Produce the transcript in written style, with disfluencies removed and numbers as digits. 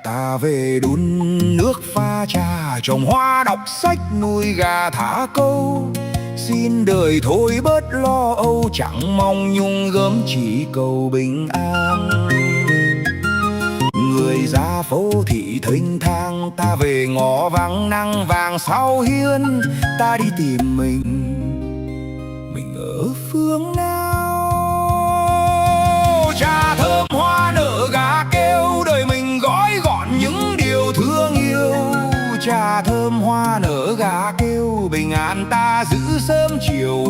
Ta về đun nước pha trà, trồng hoa đọc sách, nuôi gà thả câu. Xin đời thôi bớt lo âu, chẳng mong nhung gớm chỉ cầu bình an. Người ra phố thị thênh thang, ta về ngõ vắng nắng vàng sau hiên. Ta đi tìm mình ở phương nào? Trà thơm hoa nở gà kêu, đời mình gói gọn những điều thương yêu. Trà thơm hoa nở gà kêu, bình an ta giữ sớm chiều.